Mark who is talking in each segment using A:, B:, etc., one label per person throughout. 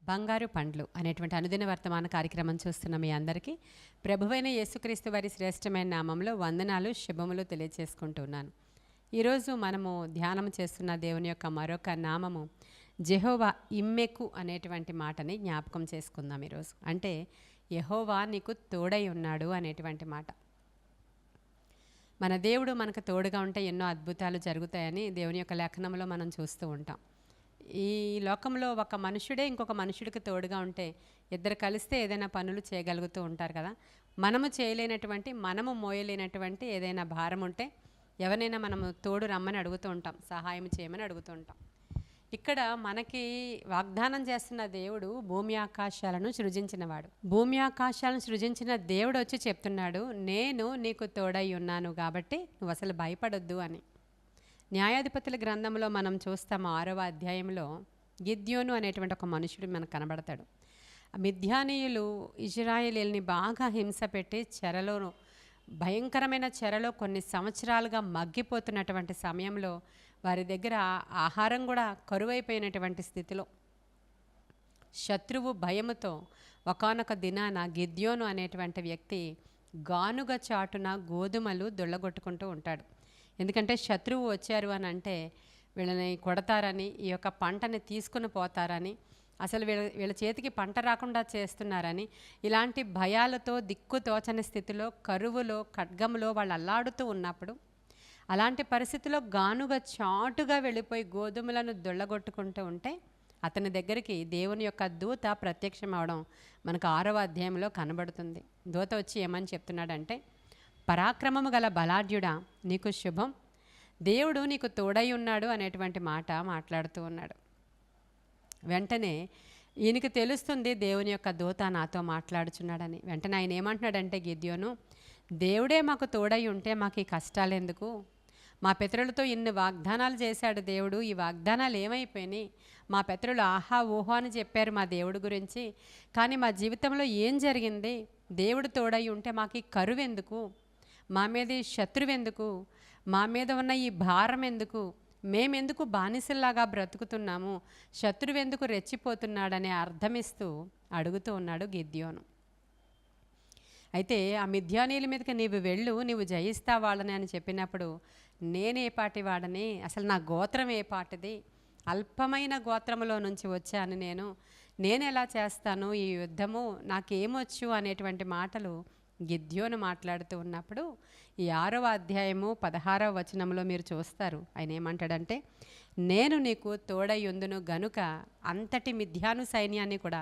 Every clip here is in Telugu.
A: బంగారు పండ్లు అనేటువంటి అనుదిన వర్తమాన కార్యక్రమం చూస్తున్న మీ అందరికీ ప్రభువైన యేసుక్రీస్తు వారి శ్రేష్టమైన నామంలో వందనాలు శుభములు తెలియజేసుకుంటున్నాను. ఈరోజు మనము ధ్యానం చేస్తున్న దేవుని యొక్క మరొక నామము జెహోవా ఇమ్మెకు అనేటువంటి మాటని జ్ఞాపకం చేసుకుందాం. ఈరోజు అంటే యెహోవా నీకు తోడై ఉన్నాడు అనేటువంటి మాట. మన దేవుడు మనకు తోడుగా ఉంటే ఎన్నో అద్భుతాలు జరుగుతాయని దేవుని యొక్క లేఖనంలో మనం చూస్తూ ఉంటాం. ఈ లోకంలో ఒక మనుషుడే ఇంకొక మనుషుడికి తోడుగా ఉంటే ఇద్దరు కలిస్తే ఏదైనా పనులు చేయగలుగుతూ ఉంటారు కదా. మనము చేయలేనటువంటి, మనము మోయలేనటువంటి ఏదైనా భారం ఉంటే ఎవరైనా మనము తోడు రమ్మని అడుగుతూ ఉంటాం, సహాయం చేయమని అడుగుతూ ఉంటాం. ఇక్కడ మనకి వాగ్దానం చేస్తున్న దేవుడు భూమి ఆకాశాలను సృజించినవాడు. భూమి ఆకాశాలను సృజించిన దేవుడు వచ్చి చెప్తున్నాడు, నేను నీకు తోడై ఉన్నాను కాబట్టి నువ్వు అసలు భయపడొద్దు అని. న్యాయాధిపతుల గ్రంథంలో మనం చూస్తాము 6వ అధ్యాయంలో గిద్యోను అనేటువంటి ఒక మనుషుడు మనకు కనబడతాడు. మిద్యానీయులు ఇజ్రాయేలీల్ని బాగా హింస పెట్టి చెరలో, భయంకరమైన చెరలో కొన్ని సంవత్సరాలుగా మగ్గిపోతున్నటువంటి సమయంలో వారి దగ్గర ఆహారం కూడా కరువైపోయినటువంటి స్థితిలో శత్రువు భయముతో ఒకానొక దినాన గిద్యోను అనేటువంటి వ్యక్తి గానుగ చాటున గోధుమలు దొళ్ళగొట్టుకుంటూ ఉంటాడు. ఎందుకంటే శత్రువు వచ్చారు అని అంటే వీళ్ళని కొడతారని, ఈ యొక్క పంటని తీసుకుని పోతారని, అసలు వీళ్ళ చేతికి పంట రాకుండా చేస్తున్నారని, ఇలాంటి భయాలతో దిక్కు తోచని స్థితిలో కరువులో ఖడ్గంలో వాళ్ళు అల్లాడుతూ ఉన్నప్పుడు, అలాంటి పరిస్థితిలో గానుగ చాటుగా వెళ్ళిపోయి గోధుమలను దొళ్ళగొట్టుకుంటూ ఉంటే అతని దగ్గరికి దేవుని యొక్క దూత ప్రత్యక్షం అవడం మనకు 6వ అధ్యాయంలో కనబడుతుంది. దూత వచ్చి ఏమని చెప్తున్నాడంటే, పరాక్రమము గల బలాఢ్యుడా నీకు శుభం, దేవుడు నీకు తోడై ఉన్నాడు అనేటువంటి మాట మాట్లాడుతూ ఉన్నాడు. వెంటనే ఈయనకి తెలుస్తుంది దేవుని యొక్క దూత నాతో మాట్లాడుచున్నాడని. వెంటనే ఆయన ఏమంటున్నాడంటే, గిద్యోను, దేవుడే మాకు తోడై ఉంటే మాకు ఈ కష్టాలు ఎందుకు? మా పితరులతో ఇన్ని వాగ్దానాలు చేశాడు దేవుడు, ఈ వాగ్దానాలు ఏమైపోయినాయి? మా పితరులు ఆహా ఊహో అని చెప్పారు మా దేవుడి గురించి, కానీ మా జీవితంలో ఏం జరిగింది? దేవుడు తోడై ఉంటే మాకు ఈ కరువు ఎందుకు? మా మీద ఈ శత్రువు ఎందుకు? మా మీద ఉన్న ఈ భారం ఎందుకు? మేమెందుకు బానిసల్లాగా బ్రతుకుతున్నాము? శత్రువు ఎందుకు రెచ్చిపోతున్నాడనే అర్థమిస్తూ అడుగుతూ ఉన్నాడు గిద్యోను. అయితే ఆ మిద్యానీయుల మీదకి నీవు వెళ్ళు, నీవు జయిస్తా వాళ్ళని అని చెప్పినప్పుడు, నేనే పాటి వాడని, అసలు నా గోత్రం ఏ పాటిది? అల్పమైన గోత్రములో నుంచి వచ్చాను నేను ఎలా చేస్తాను ఈ యుద్ధము? నాకేమొచ్చు అనేటువంటి మాటలు గిద్యోను మాట్లాడుతూ ఉన్నప్పుడు ఈ 6వ అధ్యాయము 16వ వచనంలో మీరు చూస్తారు. ఆయన ఏమంటాడంటే, నేను నీకు తోడయుందును గనుక అంతటి మిద్యాను సైన్యాన్ని కూడా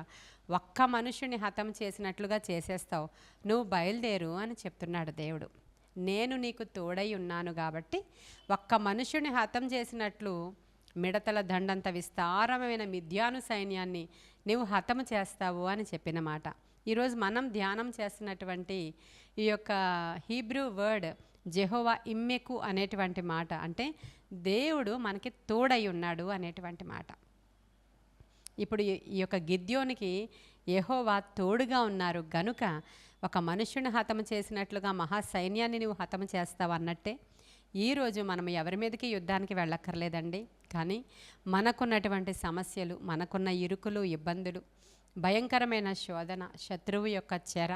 A: ఒక్క మనుషుని హతం చేసినట్లుగా చేసేస్తావు, నువ్వు బయలుదేరు అని చెప్తున్నాడు దేవుడు. నేను నీకు తోడై ఉన్నాను కాబట్టి ఒక్క మనుషుని హతం చేసినట్లు మిడతల దండంత విస్తారమైన మిద్యాను సైన్యాన్ని నువ్వు హతము చేస్తావు అని చెప్పిన మాట. ఈరోజు మనం ధ్యానం చేస్తున్నటువంటి ఈ యొక్క హీబ్రూ వర్డ్ జెహోవా ఇమ్మెకు అనేటువంటి మాట అంటే దేవుడు మనకి తోడై ఉన్నాడు అనేటువంటి మాట. ఇప్పుడు ఈ యొక్క గిద్యోనికి యెహోవా తోడుగా ఉన్నారు గనుక ఒక మనుష్యుని హతము చేసినట్లుగా మహాసైన్యాన్ని నువ్వు హతము చేస్తావు అన్నట్టే ఈరోజు మనం ఎవరి మీదకి యుద్ధానికి వెళ్ళక్కర్లేదండి. కానీ మనకున్నటువంటి సమస్యలు, మనకున్న ఇరుకులు, ఇబ్బందులు, భయంకరమైన శోధన, శత్రువు యొక్క చెర,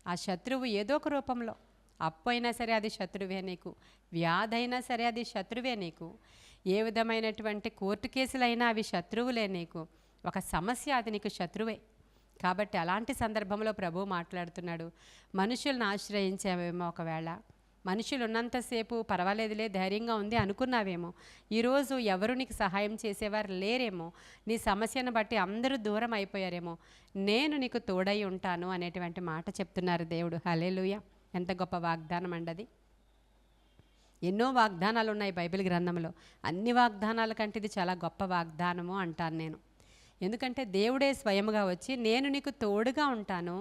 A: ఆ శత్రువు ఏదో ఒక రూపంలో, అప్పు అయినా సరే అది శత్రువే నీకు, వ్యాధి అయినా సరే అది శత్రువే నీకు, ఏ విధమైనటువంటి కోర్టు కేసులైనా అవి శత్రువులే నీకు, ఒక సమస్య అది నీకు శత్రువే. కాబట్టి అలాంటి సందర్భంలో ప్రభువు మాట్లాడుతున్నాడు, మనుషులను ఆశ్రయించావేమో, ఒకవేళ మనుషులు ఉన్నంతసేపు పర్వాలేదులే ధైర్యంగా ఉంది అనుకున్నావేమో, ఈరోజు ఎవరు నీకు సహాయం చేసేవారు లేరేమో, నీ సమస్యను బట్టి అందరూ దూరం అయిపోయారేమో, నేను నీకు తోడై ఉంటాను అనేటువంటి మాట చెప్తున్నారు దేవుడు. హల్లెలూయా! ఎంత గొప్ప వాగ్దానం అండి. ఎన్నో వాగ్దానాలు ఉన్నాయి బైబిల్ గ్రంథంలో, అన్ని వాగ్దానాల కంటే ఇది చాలా గొప్ప వాగ్దానము అంటాను నేను. ఎందుకంటే దేవుడే స్వయముగా వచ్చి నేను నీకు తోడుగా ఉంటాను,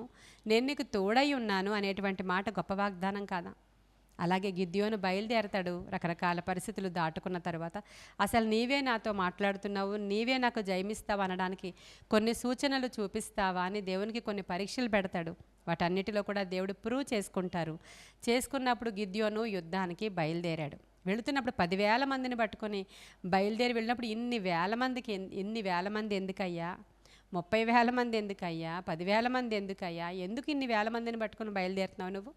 A: నేను నీకు తోడై ఉన్నాను అనేటువంటి మాట గొప్ప వాగ్దానం కాదా? అలాగే గిద్యోను బయలుదేరతాడు. రకరకాల పరిస్థితులు దాటుకున్న తర్వాత అసలు నీవే నాతో మాట్లాడుతున్నావు, నీవే నాకు జయమిస్తావు అనడానికి కొన్ని సూచనలు చూపిస్తావా అని దేవునికి కొన్ని పరీక్షలు పెడతాడు. వాటన్నిటిలో కూడా దేవుడు ప్రూవ్ చేసుకున్నప్పుడు గిద్యోను యుద్ధానికి బయలుదేరాడు. వెళుతున్నప్పుడు 10,000 మందిని పట్టుకొని బయలుదేరి వెళ్ళినప్పుడు ఇన్ని వేల మంది ఎందుకయ్యా? 30,000 మంది ఎందుకయ్యా, 10,000 మంది ఎందుకయ్యా, ఎందుకు ఇన్ని వేల మందిని పట్టుకుని బయలుదేరుతున్నావు నువ్వు?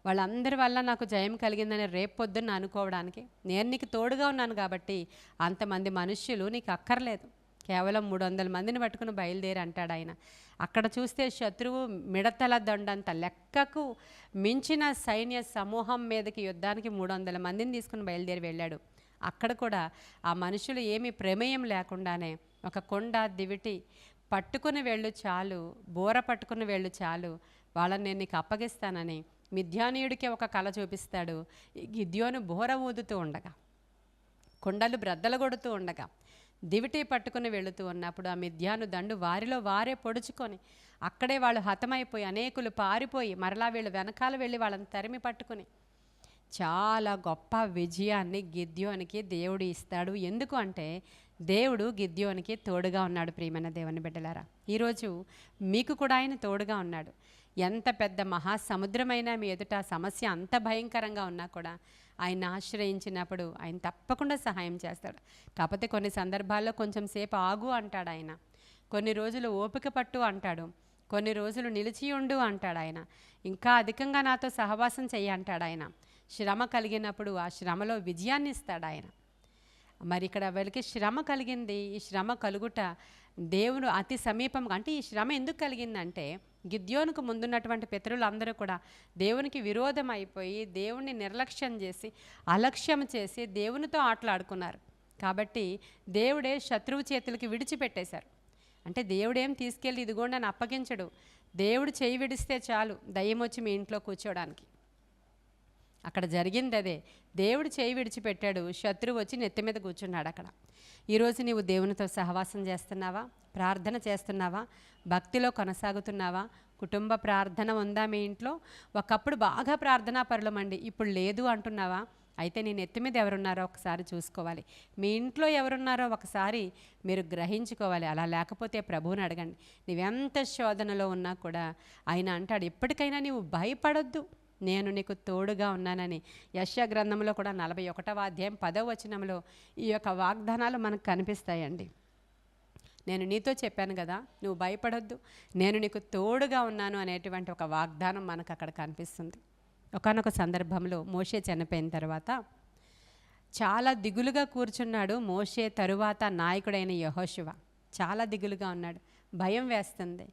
A: వాళ్ళందరి వల్ల నాకు జయం కలిగిందని రేపు పొద్దున్న అనుకోవడానికి నేను నీకు తోడుగా ఉన్నాను కాబట్టి అంతమంది మనుష్యులు నీకు అక్కర్లేదు. కేవలం 300 మందిని పట్టుకుని బయలుదేరి అంటాడు ఆయన. అక్కడ చూస్తే శత్రువు మిడతల దండంత లెక్కకు మించిన సైన్య సమూహం మీదకి యుద్ధానికి 300 మందిని తీసుకుని బయలుదేరి వెళ్ళాడు. అక్కడ కూడా ఆ మనుషులు ఏమీ ప్రమేయం లేకుండానే ఒక కొండ దివిటి పట్టుకుని వెళ్ళు చాలు, బోర పట్టుకుని వెళ్ళు చాలు, వాళ్ళని నేను నీకు అప్పగిస్తానని మిద్యానీయుడికి ఒక కళ చూపిస్తాడు. గిద్యోను బోర ఊదుతూ ఉండగా, కొండలు బ్రద్దలు కొడుతూ ఉండగా, దివిటి పట్టుకుని వెళుతూ ఉన్నప్పుడు ఆ మిద్యాను దండు వారిలో వారే పొడుచుకొని అక్కడే వాళ్ళు హతమైపోయి అనేకులు పారిపోయి మరలా వీళ్ళు వెనకాల వెళ్ళి వాళ్ళని తరిమి పట్టుకుని చాలా గొప్ప విజయాన్ని గిద్యోనికి దేవుడు ఇస్తాడు. ఎందుకు అంటే దేవుడు గిద్యోనికి తోడుగా ఉన్నాడు. ప్రియమైన దేవుని బిడ్డలారా, ఈరోజు మీకు కూడా ఆయన తోడుగా ఉన్నాడు. ఎంత పెద్ద మహాసముద్రమైనా మీ ఎదుట సమస్య అంత భయంకరంగా ఉన్నా కూడా ఆయన ఆశ్రయించినప్పుడు ఆయన తప్పకుండా సహాయం చేస్తాడు. కాకపోతే కొన్ని సందర్భాల్లో కొంచెం సేపు ఆగు అంటాడు ఆయన, కొన్ని రోజులు ఓపిక పట్టు అంటాడు, కొన్ని రోజులు నిలిచి ఉండు అంటాడు ఆయన, ఇంకా అధికంగా నాతో సహవాసం చెయ్యి అంటాడు ఆయన. శ్రమ కలిగినప్పుడు ఆ శ్రమలో విజయాన్ని ఇస్తాడు ఆయన. మరి ఇక్కడ వీళ్ళకి శ్రమ కలిగింది. ఈ శ్రమ కలుగుట దేవుడు అతి సమీపం. అంటే ఈ శ్రమ ఎందుకు కలిగిందంటే గిద్యోనుకు ముందున్నటువంటి పితరులందరూ కూడా దేవునికి విరోధం అయిపోయి దేవుణ్ణి నిర్లక్ష్యం చేసి అలక్ష్యం చేసి దేవునితో ఆటలాడుకున్నారు. కాబట్టి దేవుడే శత్రువు చేతులకి విడిచిపెట్టేశారు. అంటే దేవుడేం తీసుకెళ్ళి ఇదిగోండి అని అప్పగించడు. దేవుడు చేయి విడిస్తే చాలు దయ్యం వచ్చి మీ ఇంట్లో కూర్చోడానికి. అక్కడ జరిగింది అదే. దేవుడు చేయి విడిచిపెట్టాడు, శత్రువు వచ్చి నెత్తి మీద కూర్చున్నాడు అక్కడ. ఈరోజు నీవు దేవునితో సహవాసం చేస్తున్నావా? ప్రార్థన చేస్తున్నావా? భక్తిలో కొనసాగుతున్నావా? కుటుంబ ప్రార్థన ఉందా మీ ఇంట్లో? ఒకప్పుడు బాగా ప్రార్థనా పరులమండి, ఇప్పుడు లేదు అంటున్నావా? అయితే నీ నెత్తి మీద ఎవరున్నారో ఒకసారి చూసుకోవాలి. మీ ఇంట్లో ఎవరున్నారో ఒకసారి మీరు గ్రహించుకోవాలి. అలా లేకపోతే ప్రభువుని అడగండి. నీవెంత శోధనలో ఉన్నా కూడా ఆయన అంటాడు, ఎప్పటికైనా నీవు భయపడొద్దు, నేను నీకు తోడుగా ఉన్నానని. యెషయా గ్రంథంలో కూడా 41వ అధ్యాయం 10వ వచనంలో ఈ యొక్క వాగ్దానాలు మనకు కనిపిస్తాయండి. నేను నీతో చెప్పాను కదా, నువ్వు భయపడొద్దు, నేను నీకు తోడుగా ఉన్నాను అనేటువంటి ఒక వాగ్దానం మనకు అక్కడ కనిపిస్తుంది. ఒకానొక సందర్భంలో మోషే చనిపోయిన తర్వాత చాలా దిగులుగా కూర్చున్నాడు. మోషే తరువాత నాయకుడైన యెహోషువ చాలా దిగులుగా ఉన్నాడు. భయం వేస్తుంది.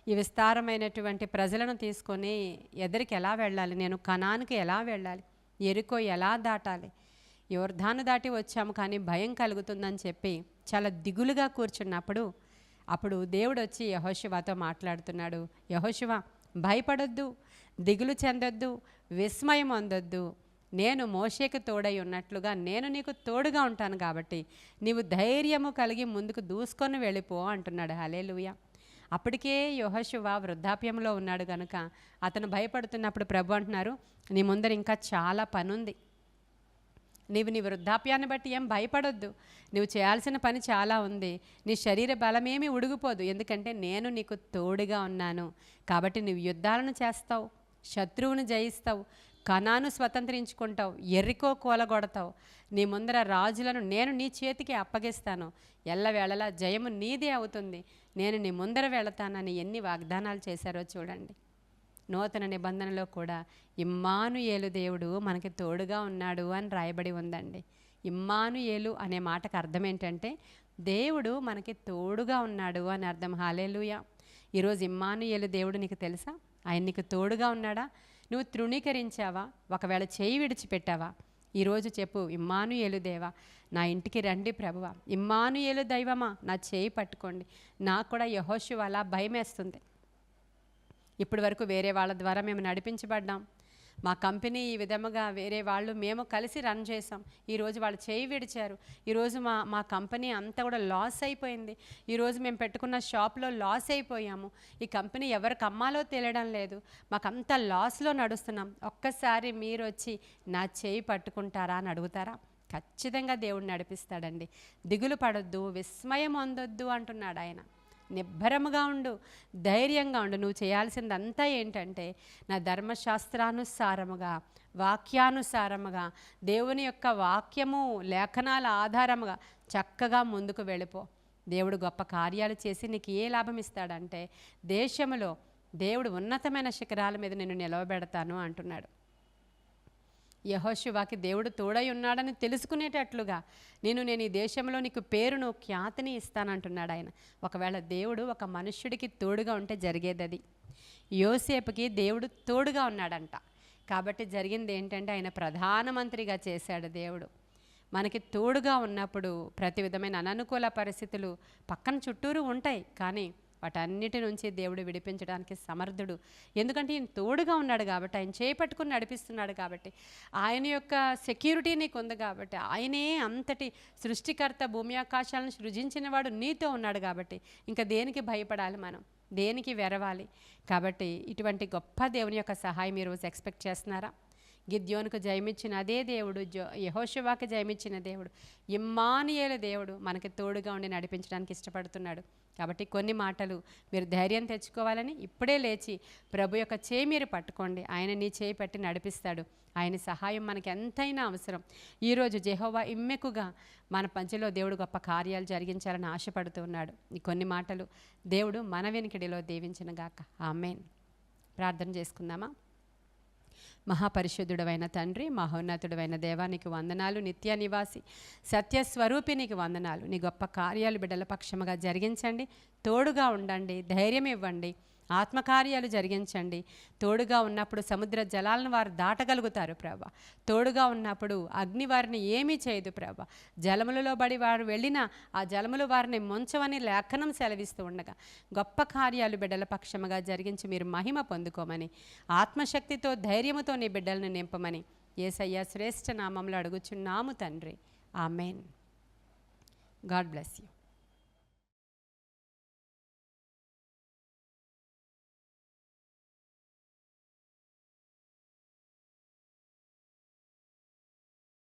A: ఈ విస్తారమైనటువంటి ప్రజలను తీసుకొని ఎదరికి ఎలా వెళ్ళాలి, నేను కనానుకి ఎలా వెళ్ళాలి, ఎరికో ఎలా దాటాలి, యోర్దాను దాటి వచ్చాము కానీ భయం కలుగుతుందని చెప్పి చాలా దిగులుగా కూర్చున్నప్పుడు అప్పుడు దేవుడు వచ్చి యెహోషువతో మాట్లాడుతున్నాడు. యెహోషువ, భయపడొద్దు, దిగులు చెందొద్దు, విస్మయం పొందొద్దు, నేను మోషేకు తోడై ఉన్నట్లుగా నేను నీకు తోడుగా ఉంటాను కాబట్టి నీవు ధైర్యము కలిగి ముందుకు దూసుకొని వెళ్ళిపో అంటున్నాడు. హల్లెలూయా. అప్పటికే యెహోషువ వృద్ధాప్యంలో ఉన్నాడు కనుక అతను భయపడుతున్నప్పుడు ప్రభు అంటున్నారు, నీ ముందర ఇంకా చాలా పనుంది, నీవు నీ వృద్ధాప్యాన్ని బట్టి ఏం భయపడొద్దు, నువ్వు చేయాల్సిన పని చాలా ఉంది, నీ శరీర బలమేమీ ఉడిగిపోదు, ఎందుకంటే నేను నీకు తోడుగా ఉన్నాను. కాబట్టి నువ్వు యుద్ధాలను చేస్తావు, శత్రువును జయిస్తావు, కనాను స్వతంత్రించుకుంటావు, ఎర్రికో కూలగొడతావు, నీ ముందర రాజులను నేను నీ చేతికి అప్పగిస్తాను, ఎల్లవేళలా జయము నీదే అవుతుంది, నేను నీ ముందర వెళతానని ఎన్ని వాగ్దానాలు చేశారో చూడండి. నూతన నిబంధనలో కూడా ఇమ్మానుయేలు దేవుడు మనకి తోడుగా ఉన్నాడు అని రాయబడి ఉందండి. ఇమ్మానుయేలు అనే మాటకు అర్థం ఏంటంటే దేవుడు మనకి తోడుగా ఉన్నాడు అని అర్థం. హల్లెలూయా. ఈరోజు ఇమ్మానుయేలు దేవుడు నీకు తెలుసా? ఆయన నీకు తోడుగా ఉన్నాడా? నువ్వు తృణీకరించావా? ఒకవేళ చేయి విడిచిపెట్టావా? ఈరోజు చెప్పు, ఇమ్మానుయేలు దేవా నా ఇంటికి రండి ప్రభువా, ఇమ్మానుయేలు దైవమా నా చేయి పట్టుకోండి. నాకు కూడా యెహోషువ అలా భయం వేస్తుంది. ఇప్పటి వరకు వేరే వాళ్ళ ద్వారా మేము నడిపించబడ్డాం, మా కంపెనీ ఈ విధముగా వేరే వాళ్ళు మేము కలిసి రన్ చేసాం, ఈరోజు వాళ్ళు చేయి విడిచారు, ఈరోజు మా కంపెనీ అంతా కూడా లాస్ అయిపోయింది, ఈరోజు మేము పెట్టుకున్న షాప్లో లాస్ అయిపోయాము, ఈ కంపెనీ ఎవరికి అమ్మాలో తెలియడం లేదు, మాకంతా లాస్లో నడుస్తున్నాం, ఒక్కసారి మీరు వచ్చి నా చేయి పట్టుకుంటారా అని అడుగుతారా? ఖచ్చితంగా దేవుడు నడిపిస్తాడండి. దిగులు పడొద్దు, విస్మయం పొందొద్దు అంటున్నాడు ఆయన. నిబ్బరముగా ఉండు, ధైర్యంగా ఉండు. నువ్వు చేయాల్సిందంతా ఏంటంటే నా ధర్మశాస్త్రానుసారముగా వాక్యానుసారముగా దేవుని యొక్క వాక్యము లేఖనాల ఆధారముగా చక్కగా ముందుకు వెళ్ళిపో. దేవుడు గొప్ప కార్యాలు చేసి నీకు ఏ లాభం ఇస్తాడంటే, దేశంలో దేవుడు ఉన్నతమైన శిఖరాల మీద నిన్ను నిలవబెడతాను అంటున్నాడు. యెహోషువకి దేవుడు తోడై ఉన్నాడని తెలుసుకునేటట్లుగా నేను ఈ దేశంలో నీకు పేరును, ఖ్యాతిని ఇస్తానంటున్నాడు ఆయన. ఒకవేళ దేవుడు ఒక మనుష్యుడికి తోడుగా ఉంటే జరిగేది అది. యోసేపుకి దేవుడు తోడుగా ఉన్నాడంట. కాబట్టి జరిగింది ఏంటంటే, ఆయన ప్రధానమంత్రిగా చేశాడు దేవుడు. మనకి తోడుగా ఉన్నప్పుడు ప్రతి విధమైన అననుకూల పరిస్థితులు పక్కన చుట్టూరు ఉంటాయి, కానీ వాటన్నిటి నుంచి దేవుడు విడిపించడానికి సమర్థుడు. ఎందుకంటే ఈయన తోడుగా ఉన్నాడు కాబట్టి, ఆయన చేపట్టుకుని నడిపిస్తున్నాడు కాబట్టి, ఆయన యొక్క సెక్యూరిటీ నీకు ఉంది కాబట్టి, ఆయనే అంతటి సృష్టికర్త, భూమి ఆకాశాలను సృజించినవాడు నీతో ఉన్నాడు కాబట్టి, ఇంకా దేనికి భయపడాలి మనం, దేనికి వెరవాలి? కాబట్టి ఇటువంటి గొప్ప దేవుని యొక్క సహాయం ఈరోజు ఎక్స్పెక్ట్ చేస్తున్నారా? గిద్యోనుకు జయమిచ్చిన అదే దేవుడు, యెహోషువకి జయమిచ్చిన దేవుడు, ఇమ్మానుయేలు దేవుడు మనకి తోడుగా ఉండి నడిపించడానికి ఇష్టపడుతున్నాడు. కాబట్టి కొన్ని మాటలు మీరు ధైర్యం తెచ్చుకోవాలని ఇప్పుడే లేచి ప్రభు యొక్క చేయి మీరు పట్టుకోండి. ఆయన నీ చేయి పట్టి నడిపిస్తాడు. ఆయన సహాయం మనకి ఎంతైనా అవసరం. ఈరోజు యెహోవా ఇమ్మెకుగా మన పంచలో దేవుడు గొప్ప కార్యాలు జరిగించాలని ఆశపడుతూ ఉన్నాడు. ఈ కొన్ని మాటలు దేవుడు మన వెనుకడిలో దీవించునుగాక. ఆమేన్. ప్రార్థన చేసుకుందామా? మహాపరిశుద్ధుడవైన తండ్రి, మహోన్నతుడవైన దేవానికి వందనాలు. నిత్య నివాసి సత్యస్వరూపినికి వందనాలు. నీ గొప్ప కార్యాలు బిడ్డల పక్షముగా జరిగించండి, తోడుగా ఉండండి, ధైర్యం ఇవ్వండి, ఆత్మకార్యాలు జరిగించండి. తోడుగా ఉన్నప్పుడు సముద్ర జలాలను వారు దాటగలుగుతారు ప్రభా. తోడుగా ఉన్నప్పుడు అగ్ని వారిని ఏమీ చేయదు ప్రభా. జలములలో బడి వారు వెళ్ళినా ఆ జలములు వారిని ముంచవని లేఖనం సెలవిస్తూ ఉండగా గొప్ప కార్యాలు బిడ్డల పక్షముగా జరిగించి మీరు మహిమ పొందుకోమని, ఆత్మశక్తితో ధైర్యముతో నీ బిడ్డలను నింపమని యేసయ్య శ్రేష్ఠ నామంలో అడుగుచున్నాము తండ్రి. ఆమెన్. God bless you.